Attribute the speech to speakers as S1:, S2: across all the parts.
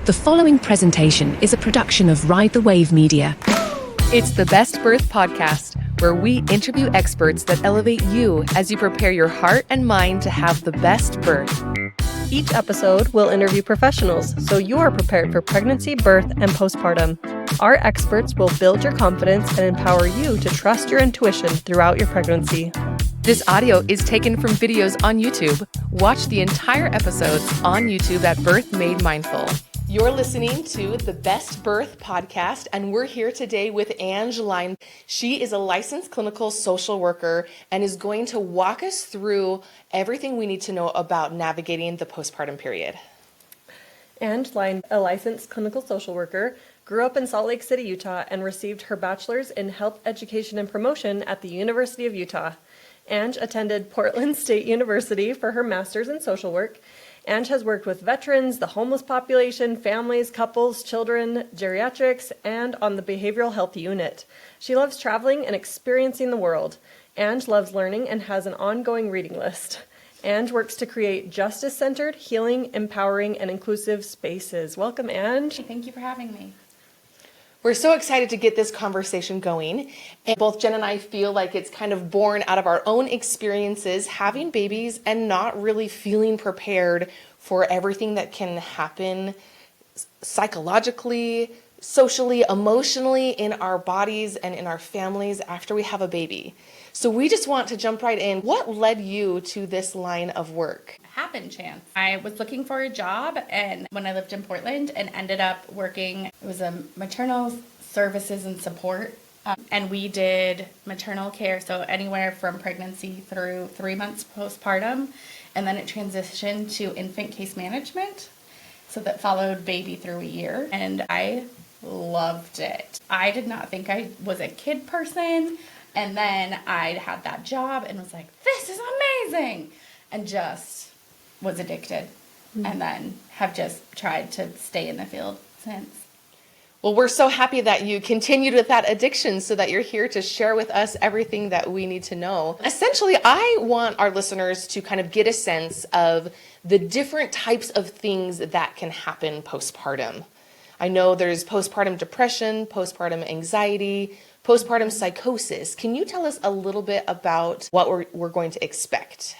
S1: The following presentation is a production of Ride the Wave Media.
S2: It's the Best Birth Podcast, where we interview experts that elevate you as you prepare your heart and mind to have the best birth.
S3: Each episode will interview professionals so you are prepared for pregnancy, birth, and postpartum. Our experts will build your confidence and empower you to trust your intuition throughout your pregnancy.
S2: This audio is taken from videos on YouTube. Watch the entire episodes on YouTube at Birth Made Mindful. You're listening to the Best Birth Podcast, and we're here today with Ange Lineback. She is a licensed clinical social worker and is going to walk us through everything we need to know about navigating the postpartum period.
S3: Ange Lineback, a licensed clinical social worker, grew up in Salt Lake City, Utah, and received her bachelor's in health education and promotion at the University of Utah. Ange attended Portland State University for her master's in social work. Ange has worked with veterans, the homeless population, families, couples, children, geriatrics, and on the behavioral health unit. She loves traveling and experiencing the world. Ange loves learning and has an ongoing reading list. Ange works to create justice-centered, healing, empowering, and inclusive spaces. Welcome, Ange.
S4: Thank you for having me.
S2: We're so excited to get this conversation going. And both Jen and I feel like it's kind of born out of our own experiences having babies and not really feeling prepared for everything that can happen psychologically, socially, emotionally in our bodies and in our families after we have a baby. So we just want to jump right in. What led you to this line of work?
S4: Happen chance. I was looking for a job and when I lived in Portland and ended up working, it was a maternal services and support. And we did maternal care, so anywhere from pregnancy through 3 months postpartum. And then it transitioned to infant case management. So that followed baby through a year. And I loved it. I did not think I was a kid person. And then I had that job and was like, this is amazing. And just was addicted. And then have just tried to stay in the field since.
S2: Well, we're so happy that you continued with that addiction so that you're here to share with us everything that we need to know. Essentially, I want our listeners to kind of get a sense of the different types of things that can happen postpartum. I know there's postpartum depression, postpartum anxiety, postpartum psychosis. Can you tell us a little bit about what we're going to expect?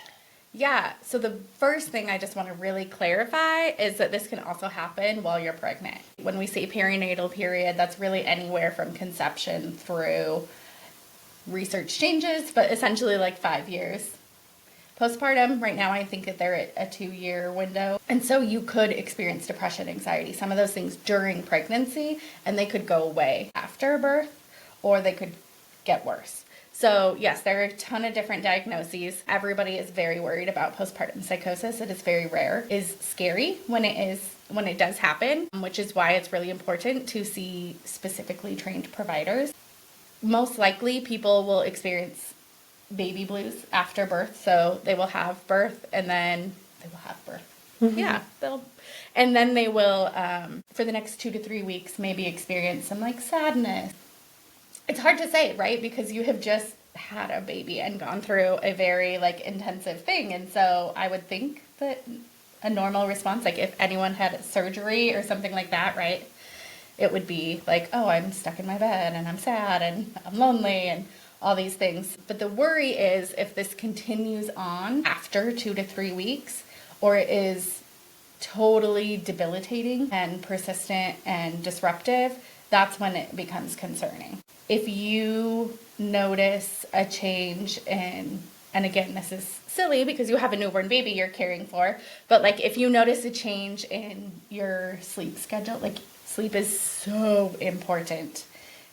S4: Yeah, so the first thing I just want to really clarify is that this can also happen while you're pregnant. When we say perinatal period, that's really anywhere from conception through research changes, but essentially like 5 years. Postpartum, right now I think that they're at a 2-year window. And so you could experience depression, anxiety, some of those things during pregnancy, and they could go away after birth, or they could get worse. So yes, there are a ton of different diagnoses. Everybody is very worried about postpartum psychosis. It is very rare. It is scary when it does happen, which is why it's really important to see specifically trained providers. Most likely people will experience baby blues after birth. So they will have birth and then they will have birth. Mm-hmm. Yeah, and then they will, for the next 2 to 3 weeks, maybe experience some like sadness. It's hard to say, right? Because you have just had a baby and gone through a very like intensive thing. And so I would think that a normal response, like if anyone had surgery or something like that, right? It would be like, oh, I'm stuck in my bed and I'm sad and I'm lonely and all these things. But the worry is if this continues on after 2 to 3 weeks, or it is totally debilitating and persistent and disruptive, that's when it becomes concerning. If you notice a change in, and again, this is silly because you have a newborn baby you're caring for, but like if you notice a change in your sleep schedule, like sleep is so important.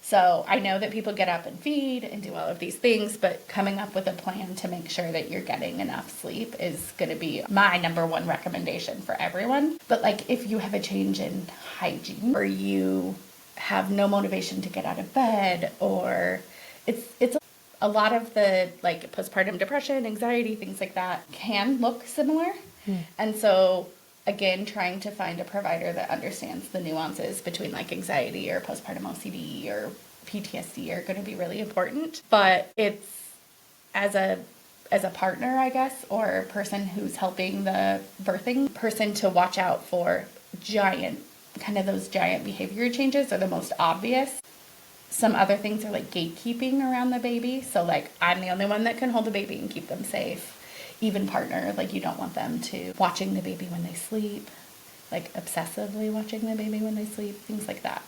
S4: So I know that people get up and feed and do all of these things, but coming up with a plan to make sure that you're getting enough sleep is going to be my number one recommendation for everyone. But like if you have a change in hygiene, or you have no motivation to get out of bed, or it's a lot of the like postpartum depression, anxiety, things like that can look similar. And so again, trying to find a provider that understands the nuances between like anxiety or postpartum OCD or PTSD are going to be really important. But it's as a partner, I guess, or person who's helping the birthing person to watch out for giant kind of those giant behavior changes are the most obvious. Some other things are like gatekeeping around the baby. So like, I'm the only one that can hold the baby and keep them safe. Even partner, like you don't want them to watching the baby when they sleep, like obsessively watching the baby when they sleep, things like that.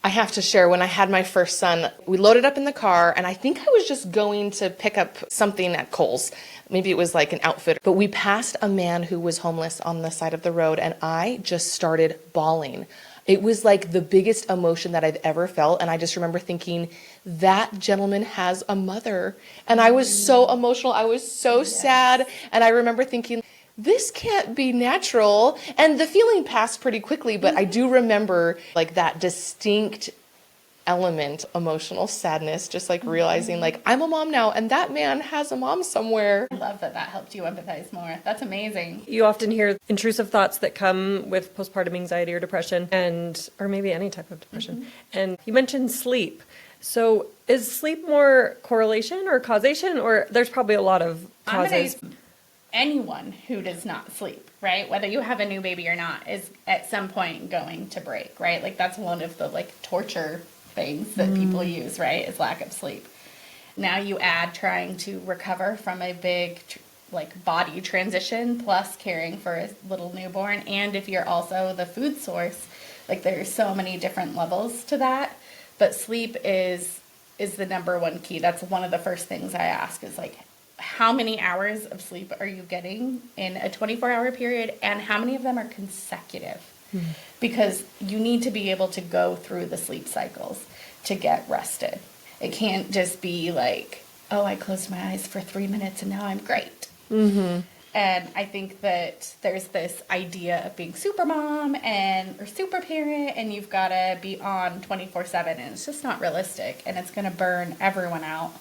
S2: I have to share, when I had my first son, we loaded up in the car, and I think I was just going to pick up something at Kohl's. Maybe it was like an outfit. But we passed a man who was homeless on the side of the road, and I just started bawling. It was like the biggest emotion that I've ever felt. And I just remember thinking, that gentleman has a mother. And I was so emotional. I was so sad. And I remember thinking, this can't be natural. And the feeling passed pretty quickly, but I do remember like that distinct element, emotional sadness, just like realizing like, I'm a mom now and that man has a mom somewhere.
S4: I love that helped you empathize more. That's amazing.
S3: You often hear intrusive thoughts that come with postpartum anxiety or depression, or maybe any type of depression. And you mentioned sleep. So is sleep more correlation or causation, or there's probably a lot of causes?
S4: Anyone who does not sleep, right? Whether you have a new baby or not, is at some point going to break, right? Like that's one of the like torture things that people use, right? Is lack of sleep. Now you add trying to recover from a big like body transition plus caring for a little newborn. And if you're also the food source, like there's so many different levels to that. But sleep is the number one key. That's one of the first things I ask is like, how many hours of sleep are you getting in a 24-hour period, and how many of them are consecutive? Because you need to be able to go through the sleep cycles to get rested. It can't just be like, oh, I closed my eyes for 3 minutes and now I'm great. And I think that there's this idea of being super mom or super parent, and you've got to be on 24/7, and it's just not realistic, and it's going to burn everyone out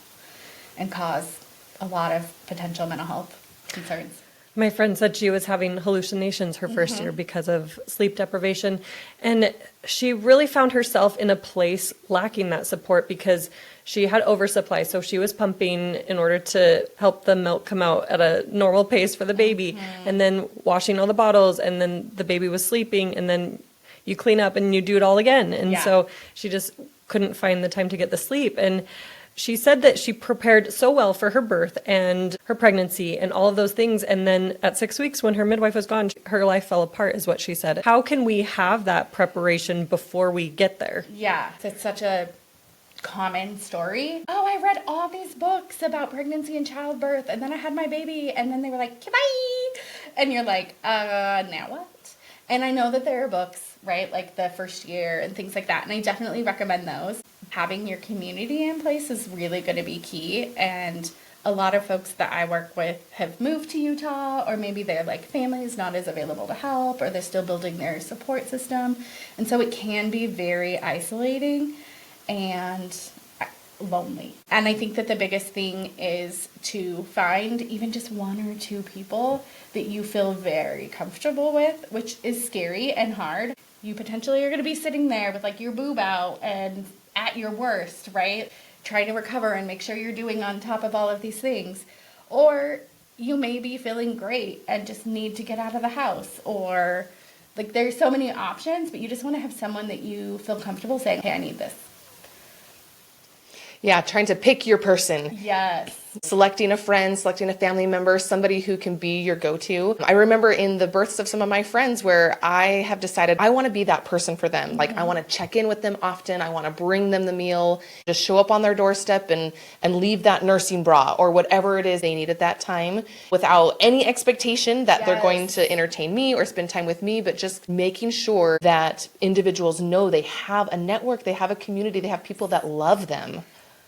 S4: and cause a lot of potential mental health concerns.
S3: My friend said she was having hallucinations her first year because of sleep deprivation. And she really found herself in a place lacking that support because she had oversupply. So she was pumping in order to help the milk come out at a normal pace for the baby, and then washing all the bottles, and then the baby was sleeping, and then you clean up and you do it all again. And so she just couldn't find the time to get the sleep. And she said that she prepared so well for her birth and her pregnancy and all of those things. And then at 6 weeks, when her midwife was gone, her life fell apart, is what she said. How can we have that preparation before we get there?
S4: Yeah, it's such a common story. Oh, I read all these books about pregnancy and childbirth, and then I had my baby, and then they were like, bye. And you're like, now what? And I know that there are books, right, like the first year and things like that, and I definitely recommend those. Having your community in place is really going to be key, and a lot of folks that I work with have moved to Utah, or maybe their like family is not as available to help, or they're still building their support system, and so it can be very isolating and lonely. And I think that the biggest thing is to find even just one or two people that you feel very comfortable with, which is scary and hard. You potentially are going to be sitting there with like your boob out and at your worst, right? Trying to recover and make sure you're doing on top of all of these things. Or you may be feeling great and just need to get out of the house, or like there's so many options, but you just want to have someone that you feel comfortable saying, hey, I need this.
S2: Yeah, trying to pick your person.
S4: Yes.
S2: Selecting a friend, selecting a family member, somebody who can be your go-to. I remember in the births of some of my friends where I have decided I want to be that person for them. Like I want to check in with them often. I want to bring them the meal, just show up on their doorstep and leave that nursing bra or whatever it is they need at that time without any expectation that they're going to entertain me or spend time with me, but just making sure that individuals know they have a network, they have a community, they have people that love them.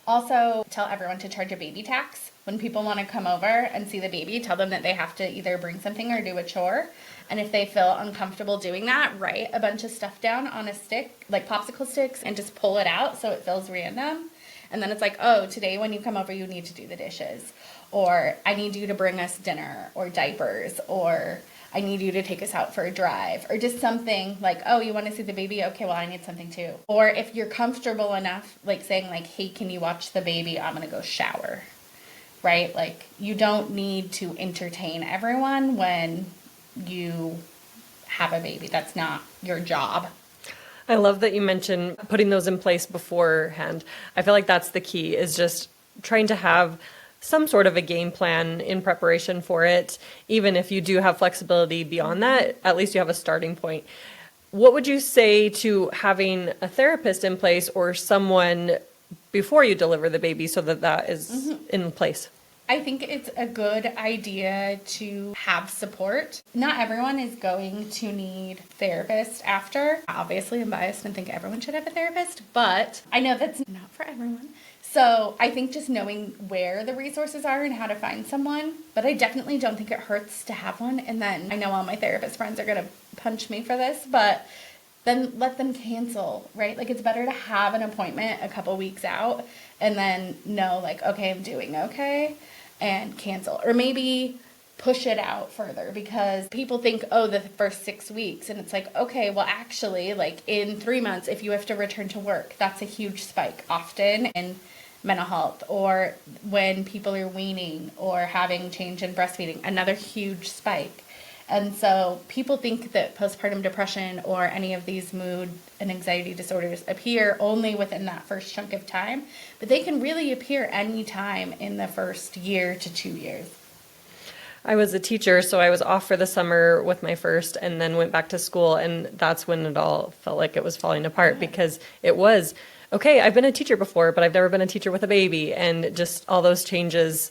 S4: Also, tell everyone to charge a baby tax. When people want to come over and see the baby, tell them that they have to either bring something or do a chore. And if they feel uncomfortable doing that, write a bunch of stuff down on a stick, like popsicle sticks, and just pull it out so it feels random. And then it's like, oh, today when you come over, you need to do the dishes. Or I need you to bring us dinner or diapers, or I need you to take us out for a drive, or just something like, oh, you want to see the baby? Okay, well, I need something too. Or if you're comfortable enough, like saying like, hey, can you watch the baby? I'm going to go shower, right? Like you don't need to entertain everyone when you have a baby. That's not your job.
S3: I love that you mentioned putting those in place beforehand. I feel like that's the key, is just trying to have some sort of a game plan in preparation for it. Even if you do have flexibility beyond that, at least you have a starting point. What would you say to having a therapist in place or someone before you deliver the baby so that that is in place?
S4: I think it's a good idea to have support. Not everyone is going to need therapists after. Obviously, I'm biased and think everyone should have a therapist, but I know that's not for everyone. So I think just knowing where the resources are and how to find someone, but I definitely don't think it hurts to have one. And then I know all my therapist friends are going to punch me for this, but then let them cancel, right? Like, it's better to have an appointment a couple weeks out and then know, like, okay, I'm doing okay, and cancel. Or maybe push it out further, because people think, oh, the first 6 weeks. And it's like, okay, well, actually, like in 3 months, if you have to return to work, that's a huge spike often in mental health, or when people are weaning or having change in breastfeeding, another huge spike. And so people think that postpartum depression or any of these mood and anxiety disorders appear only within that first chunk of time, but they can really appear any time in the first year to 2 years.
S3: I was a teacher, so I was off for the summer with my first and then went back to school. And that's when it all felt like it was falling apart, because it was, okay, I've been a teacher before, but I've never been a teacher with a baby, and just all those changes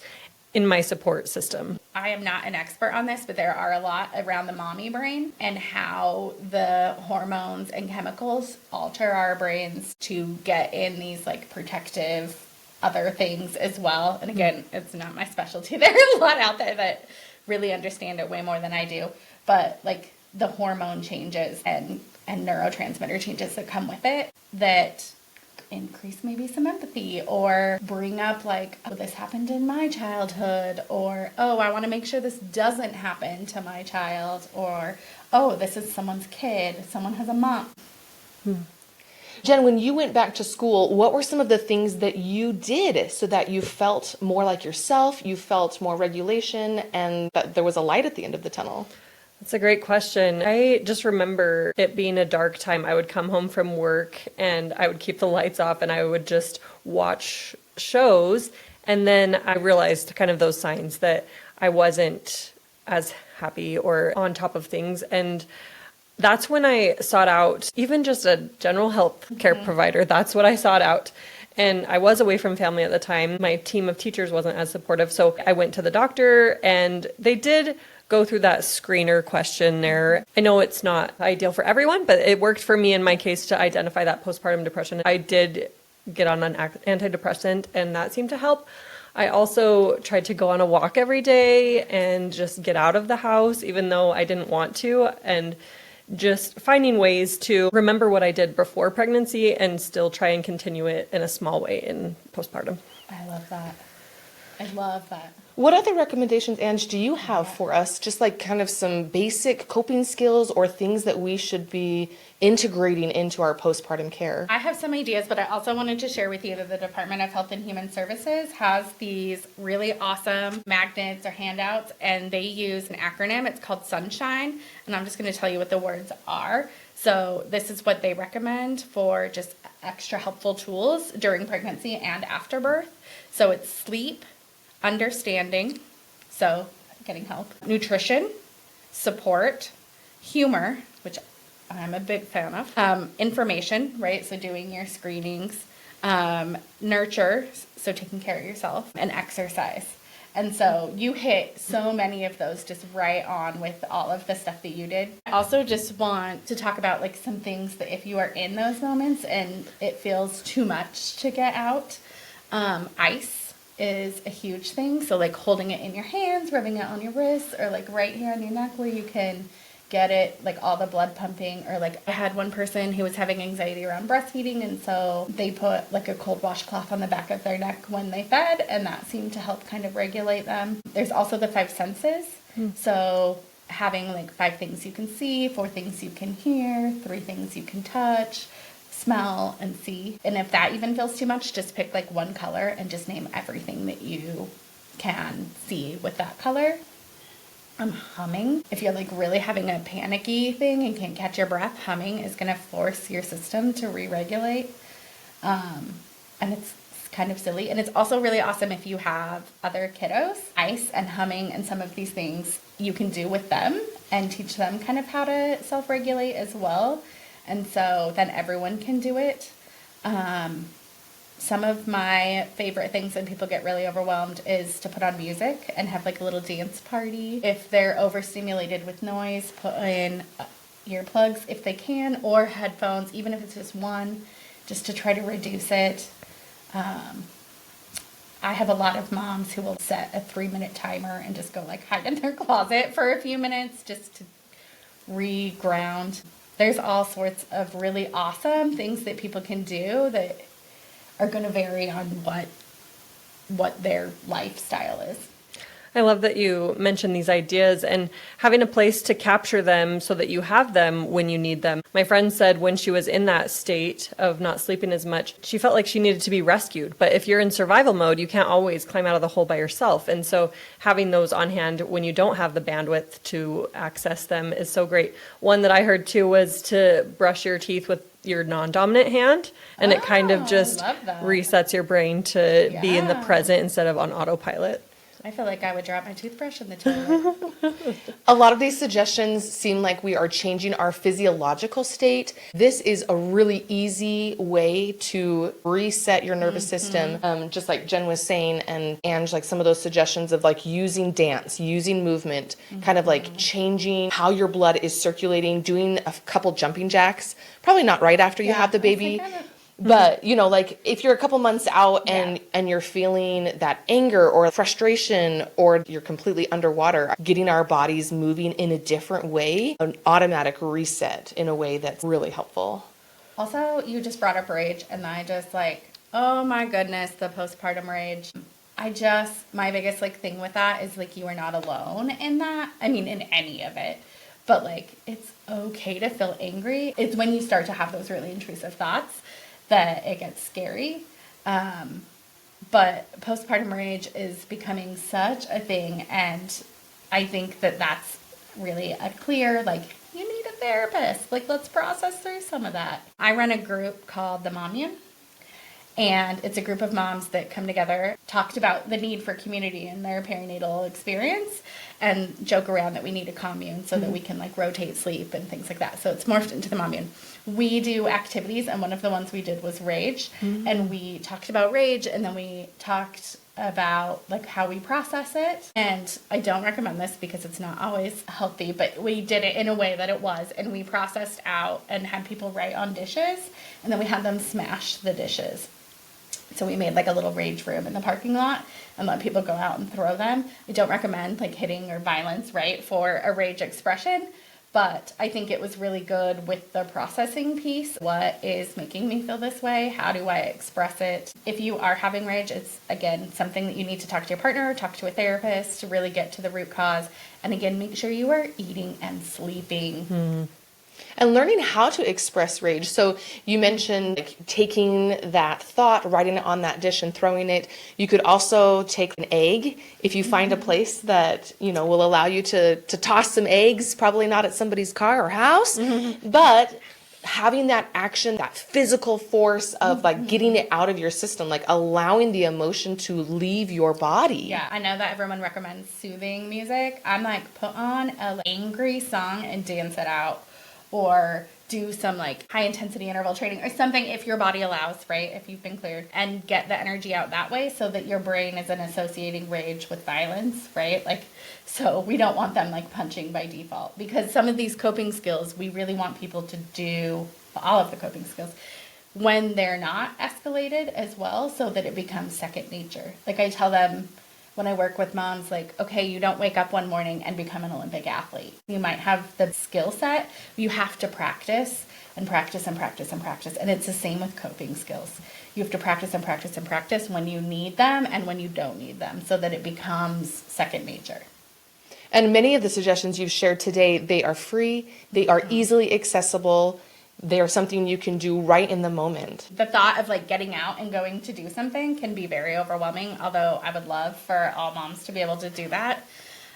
S3: in my support system.
S4: I am not an expert on this, but there are a lot around the mommy brain and how the hormones and chemicals alter our brains to get in these like protective other things as well. And again, it's not my specialty. There are a lot out there that really understand it way more than I do. But like the hormone changes and neurotransmitter changes that come with it that increase maybe some empathy, or bring up like, oh, this happened in my childhood, or, oh, I want to make sure this doesn't happen to my child, or, oh, this is someone's kid, someone has a mom.
S2: Jen, when you went back to school, what were some of the things that you did so that you felt more like yourself, you felt more regulation, and that there was a light at the end of the tunnel?
S3: That's a great question. I just remember it being a dark time. I would come home from work and I would keep the lights off and I would just watch shows. And then I realized kind of those signs that I wasn't as happy or on top of things. And that's when I sought out even just a general health care provider. That's what I sought out. And I was away from family at the time. My team of teachers wasn't as supportive. So I went to the doctor and they did go through that screener questionnaire. I know it's not ideal for everyone, but it worked for me in my case to identify that postpartum depression. I did get on an antidepressant and that seemed to help. I also tried to go on a walk every day and just get out of the house, even though I didn't want to, and just finding ways to remember what I did before pregnancy and still try and continue it in a small way in postpartum.
S4: I love that. I love that.
S2: What other recommendations, Ange, do you have for us? Just like kind of some basic coping skills or things that we should be integrating into our postpartum care?
S4: I have some ideas, but I also wanted to share with you that the Department of Health and Human Services has these really awesome magnets or handouts, and they use an acronym. It's called Sunshine, and I'm just going to tell you what the words are. So this is what they recommend for just extra helpful tools during pregnancy and after birth. So it's sleep, understanding, so getting help, nutrition, support, humor, which I'm a big fan of, information, right, so doing your screenings, nurture, so taking care of yourself, and exercise. And so you hit so many of those just right on with all of the stuff that you did. I also just want to talk about like some things that if you are in those moments and it feels too much to get out, ice is a huge thing. So like holding it in your hands, rubbing it on your wrists, or like right here on your neck where you can get it, like all the blood pumping. Or like I had one person who was having anxiety around breastfeeding, and so they put like a cold washcloth on the back of their neck when they fed, and that seemed to help kind of regulate them. There's also the 5 senses. So having like 5 things you can see, 4 things you can hear, 3 things you can touch, smell, and see. And if that even feels too much, just pick like one color and just name everything that you can see with that color. Humming. If you're like really having a panicky thing and can't catch your breath, humming is going to force your system to re-regulate. And it's kind of silly. And it's also really awesome if you have other kiddos. Ice and humming and some of these things you can do with them and teach them kind of how to self-regulate as well. And so then everyone can do it. Some of my favorite things when people get really overwhelmed is to put on music and have like a little dance party. If they're overstimulated with noise, put in earplugs if they can, or headphones, even if it's just one, just to try to reduce it. I have a lot of moms who will set a 3-minute timer and just go like hide in their closet for a few minutes just to re-ground. There's all sorts of really awesome things that people can do that are going to vary on what their lifestyle is.
S3: I love that you mentioned these ideas and having a place to capture them so that you have them when you need them. My friend said when she was in that state of not sleeping as much, she felt like she needed to be rescued. But if you're in survival mode, you can't always climb out of the hole by yourself. And so having those on hand when you don't have the bandwidth to access them is so great. One that I heard too was to brush your teeth with your non-dominant hand, and it kind of just resets your brain to be in the present instead of on autopilot.
S4: I feel like I would drop my toothbrush in the toilet.
S2: A lot of these suggestions seem like we are changing our physiological state. This is a really easy way to reset your nervous system. Just like Jen was saying, and Ange, like some of those suggestions of like using dance, using movement, kind of like changing how your blood is circulating, doing a couple jumping jacks, probably not right after you have the baby. But, you know, like if you're a couple months out and you're feeling that anger or frustration or you're completely underwater, getting our bodies moving in a different way, an automatic reset in a way that's really helpful.
S4: Also, you just brought up rage, and I just like, oh my goodness, the postpartum rage. My biggest like thing with that is like you are not alone in that. I mean, in any of it. But like, it's okay to feel angry. It's when you start to have those really intrusive thoughts that it gets scary. But postpartum rage is becoming such a thing, and I think that that's really a clear, like, you need a therapist. Like, let's process through some of that. I run a group called the Mommune, and it's a group of moms that come together, talked about the need for community in their perinatal experience, and joke around that we need a commune so that we can like rotate sleep and things like that. So it's morphed into the Mommune. We do activities, and one of the ones we did was rage, and we talked about rage, and then we talked about like how we process it. And I don't recommend this because it's not always healthy, but we did it in a way that it was, and we processed out and had people write on dishes, and then we had them smash the dishes. So we made like a little rage room in the parking lot and let people go out and throw them. I don't recommend like hitting or violence, right, for a rage expression. But I think it was really good with the processing piece. What is making me feel this way? How do I express it? If you are having rage, it's, again, something that you need to talk to your partner, talk to a therapist to really get to the root cause. And again, make sure you are eating and sleeping.
S2: And learning how to express rage. So you mentioned like, taking that thought, writing it on that dish and throwing it. You could also take an egg if you find a place that, you know, will allow you to toss some eggs, probably not at somebody's car or house, but having that action, that physical force of like getting it out of your system, like allowing the emotion to leave your body.
S4: Yeah, I know that everyone recommends soothing music. I'm like, put on an angry song and dance it out. Or do some like high intensity interval training or something if your body allows, right? If you've been cleared, and get the energy out that way so that your brain isn't associating rage with violence, right? Like, so we don't want them like punching by default, because some of these coping skills, we really want people to do all of the coping skills when they're not escalated as well, so that it becomes second nature. Like I tell them, when I work with moms, like, okay, you don't wake up one morning and become an Olympic athlete. You might have the skill set. You have to practice and practice and practice and practice. And it's the same with coping skills. You have to practice and practice and practice when you need them and when you don't need them, so that it becomes second nature.
S2: And many of the suggestions you've shared today, they are free, they are easily accessible. They are something you can do right in the moment.
S4: The thought of like getting out and going to do something can be very overwhelming, although I would love for all moms to be able to do that.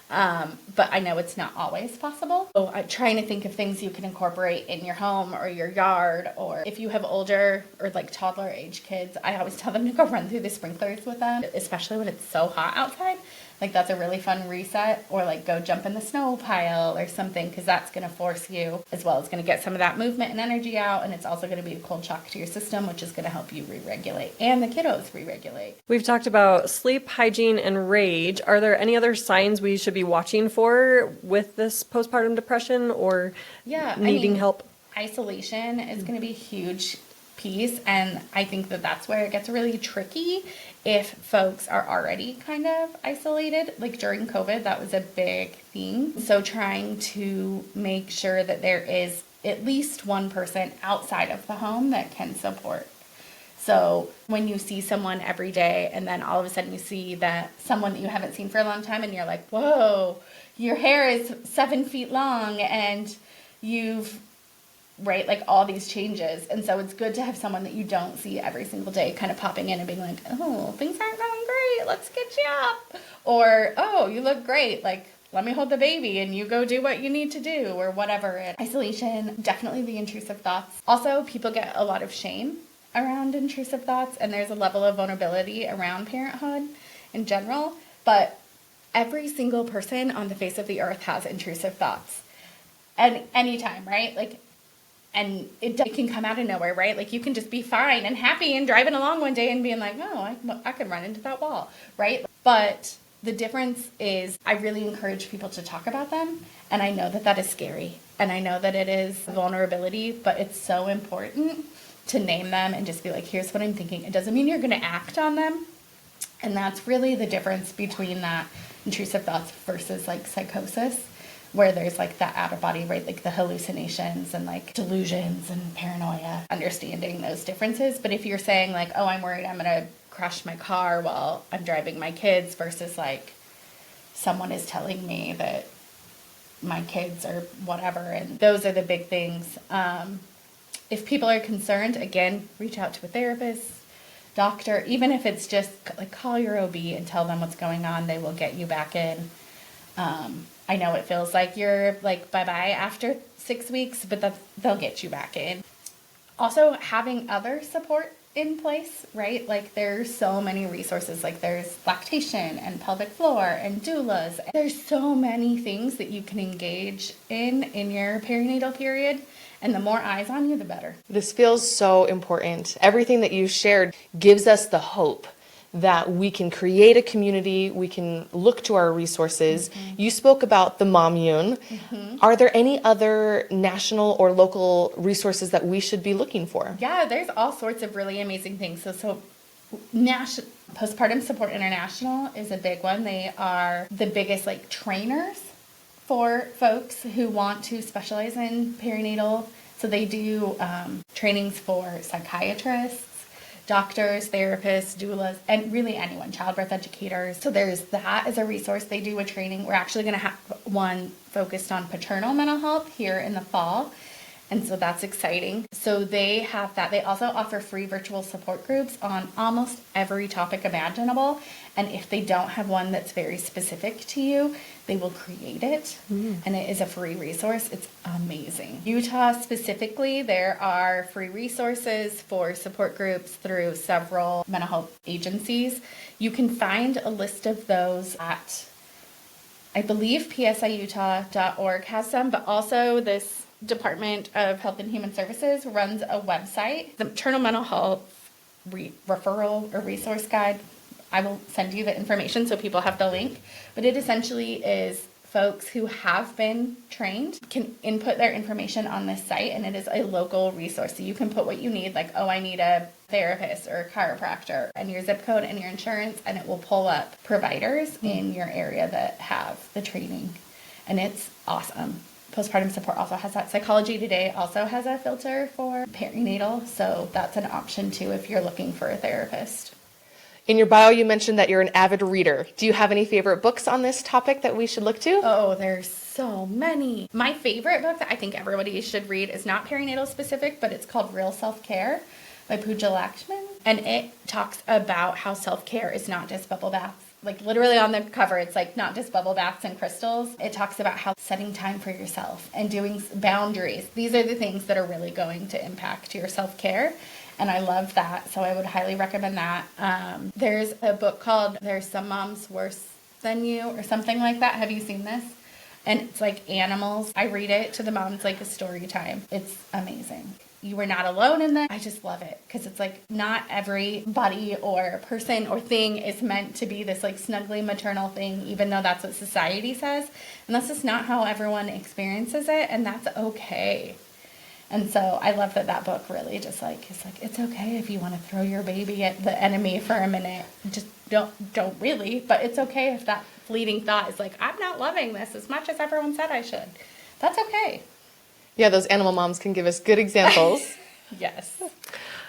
S4: But I know it's not always possible. So I'm trying to think of things you can incorporate in your home or your yard, or if you have older or like toddler age kids, I always tell them to go run through the sprinklers with them, especially when it's so hot outside. Like that's a really fun reset, or like go jump in the snow pile or something, because that's going to force you, as well as going to get some of that movement and energy out, and it's also going to be a cold shock to your system, which is going to help you re-regulate and the kiddos re-regulate.
S3: We've talked about sleep, hygiene, and rage. Are there any other signs we should be watching for with this postpartum depression or needing help?
S4: Isolation is going to be a huge piece, and I think that that's where it gets really tricky if folks are already kind of isolated. Like during COVID, that was a big thing. So trying to make sure that there is at least one person outside of the home that can support. So when you see someone every day and then all of a sudden you see that someone that you haven't seen for a long time and you're like, whoa, your hair is 7 feet long and you've like all these changes. And so it's good to have someone that you don't see every single day kind of popping in and being like, oh, things aren't going great, let's get you up. Or, oh, you look great, like, let me hold the baby and you go do what you need to do, or whatever. Isolation, definitely the intrusive thoughts. Also, people get a lot of shame around intrusive thoughts, and there's a level of vulnerability around parenthood in general. But every single person on the face of the earth has intrusive thoughts. And anytime, right? Like, and it can come out of nowhere, right? Like you can just be fine and happy and driving along one day and being like, oh, I could run into that wall, right? But the difference is I really encourage people to talk about them. And I know that that is scary. And I know that it is vulnerability, but it's so important to name them and just be like, here's what I'm thinking. It doesn't mean you're going to act on them. And that's really the difference between that intrusive thoughts versus like psychosis, where there's like that out of body, right? Like the hallucinations and like delusions and paranoia, understanding those differences. But if you're saying like, oh, I'm worried I'm going to crash my car while I'm driving my kids, versus like someone is telling me that my kids are whatever. And those are the big things. If people are concerned, again, reach out to a therapist, doctor, even if it's just like call your OB and tell them what's going on. They will get you back in. I know it feels like you're like bye-bye after 6 weeks, but they'll get you back in. Also, having other support in place, right? Like there's so many resources, like there's lactation and pelvic floor and doulas. There's so many things that you can engage in your perinatal period. And the more eyes on you, the better.
S2: This feels so important. Everything that you shared gives us the hope that we can create a community, we can look to our resources. Mm-hmm. You spoke about the Mommune. Mm-hmm. Are there any other national or local resources that we should be looking for?
S4: Yeah, there's all sorts of really amazing things. So Postpartum Support International is a big one. They are the biggest like trainers for folks who want to specialize in perinatal. So they do trainings for psychiatrists, doctors, therapists, doulas, and really anyone, childbirth educators. So there's that as a resource. They do a training. We're actually going to have one focused on paternal mental health here in the fall. And so that's exciting. So they have that. They also offer free virtual support groups on almost every topic imaginable. And if they don't have one that's very specific to you, they will create it. And it is a free resource. It's amazing. Utah specifically, there are free resources for support groups through several mental health agencies. You can find a list of those at, I believe, psiutah.org has some, but also this Department of Health and Human Services runs a website, the Maternal Mental Health Referral or Resource Guide. I will send you the information so people have the link. But it essentially is folks who have been trained can input their information on this site, and it is a local resource. So you can put what you need, like, oh, I need a therapist or a chiropractor, and your zip code and your insurance, and it will pull up providers in your area that have the training. And it's awesome. Postpartum Support also has that. Psychology Today also has a filter for perinatal, so that's an option too if you're looking for a therapist.
S2: In your bio, you mentioned that you're an avid reader. Do you have any favorite books on this topic that we should look to?
S4: Oh, there's so many. My favorite book that I think everybody should read is not perinatal specific, but it's called Real Self-Care by Pooja Lakshman. And it talks about how self-care is not just bubble baths. like literally on the cover, it's like not just bubble baths and crystals. It talks about how setting time for yourself and doing boundaries. These are the things that are really going to impact your self-care. And I love that. So I would highly recommend that. There's a book called There's Some Moms Worse Than You or something like that. Have you seen this? And it's like animals. I read it to the moms like a story time. It's amazing. You were not alone in that. I just love it because it's like not everybody or person or thing is meant to be this like snuggly maternal thing, even though that's what society says. And that's just not how everyone experiences it. And that's okay. And so I love that book really just like, it's okay if you want to throw your baby at the enemy for a minute. Just don't really, but it's okay if that fleeting thought is like, I'm not loving this as much as everyone said I should. That's okay.
S2: Yeah, those animal moms can give us good examples.
S4: Yes.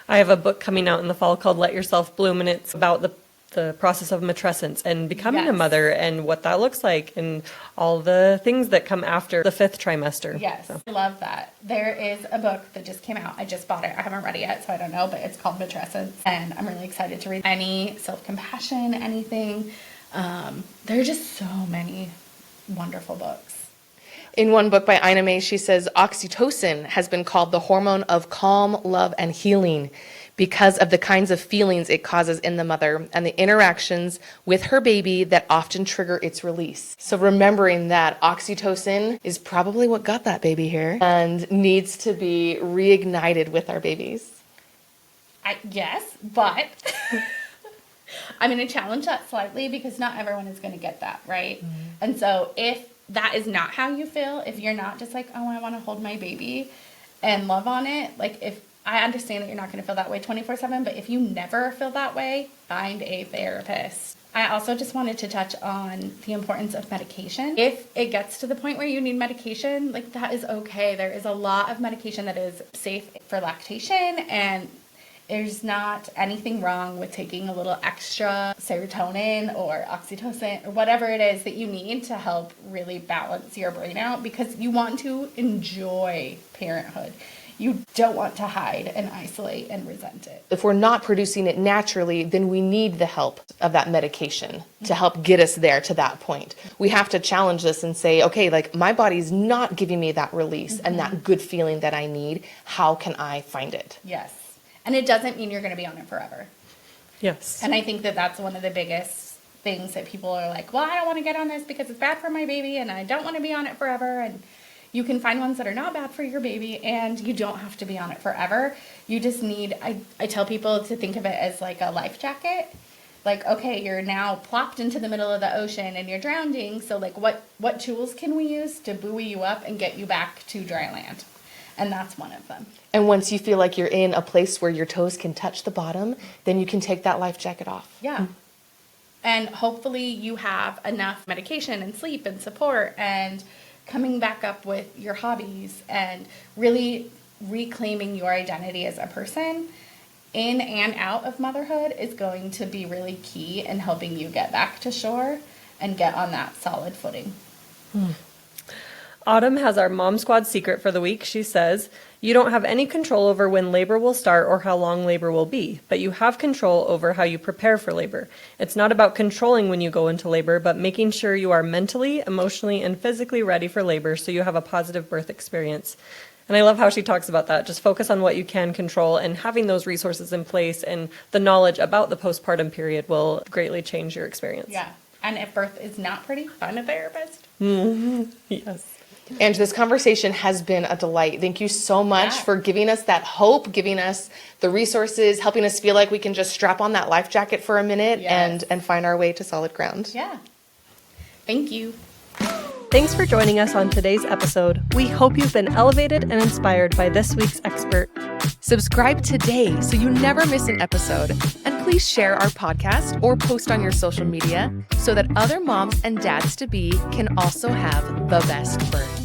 S3: I have a book coming out in the fall called Let Yourself Bloom, and it's about the process of matrescence and becoming a mother and what that looks like and all the things that come after the 5th trimester.
S4: Yes, so. I love that. There is a book that just came out. I just bought it. I haven't read it yet, so I don't know, but it's called Matrescence, and I'm really excited to read any self-compassion, anything. There are just so many wonderful books.
S2: In one book by Ina May, she says, Oxytocin has been called the hormone of calm, love, and healing because of the kinds of feelings it causes in the mother and the interactions with her baby that often trigger its release. So remembering that oxytocin is probably what got that baby here and needs to be reignited with our babies.
S4: Yes, but I'm going to challenge that slightly because not everyone is going to get that, right? Mm-hmm. And so if that is not how you feel, if you're not just like, oh, I want to hold my baby and love on it, like if I understand that you're not going to feel that way 24/7, but if you never feel that way, find a therapist. I also just wanted to touch on the importance of medication. If it gets to the point where you need medication, like that is okay. There is a lot of medication that is safe for lactation, and there's not anything wrong with taking a little extra serotonin or oxytocin or whatever it is that you need to help really balance your brain out because you want to enjoy parenthood. You don't want to hide and isolate and resent it.
S2: If we're not producing it naturally, then we need the help of that medication to help get us there to that point. We have to challenge this and say, okay, like my body's not giving me that release and that good feeling that I need. How can I find it?
S4: Yes. And it doesn't mean you're going to be on it forever.
S3: Yes.
S4: And I think that that's one of the biggest things that people are like, well, I don't want to get on this because it's bad for my baby and I don't want to be on it forever. And you can find ones that are not bad for your baby and you don't have to be on it forever. You just need, I tell people to think of it as like a life jacket. Like, okay, you're now plopped into the middle of the ocean and you're drowning. So like what tools can we use to buoy you up and get you back to dry land? And that's one of them.
S2: And once you feel like you're in a place where your toes can touch the bottom, then you can take that life jacket off.
S4: Yeah. And hopefully you have enough medication and sleep and support and coming back up with your hobbies and really reclaiming your identity as a person in and out of motherhood is going to be really key in helping you get back to shore and get on that solid footing.
S3: Autumn has our Mom Squad secret for the week. She says, you don't have any control over when labor will start or how long labor will be, but you have control over how you prepare for labor. It's not about controlling when you go into labor, but making sure you are mentally, emotionally, and physically ready for labor so you have a positive birth experience. And I love how she talks about that. Just focus on what you can control, and having those resources in place and the knowledge about the postpartum period will greatly change your experience.
S4: Yeah. And if birth is not pretty, find a therapist.
S3: Mm-hmm. Yes.
S2: And this conversation has been a delight. Thank you so much for giving us that hope, giving us the resources, helping us feel like we can just strap on that life jacket for a minute and find our way to solid ground.
S4: Yeah. Thank you.
S3: Thanks for joining us on today's episode. We hope you've been elevated and inspired by this week's expert.
S1: Subscribe today so you never miss an episode. And please share our podcast or post on your social media so that other moms and dads-to-be can also have the best birth.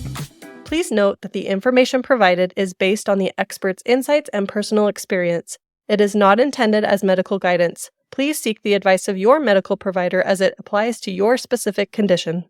S3: Please note that the information provided is based on the expert's insights and personal experience. It is not intended as medical guidance. Please seek the advice of your medical provider as it applies to your specific condition.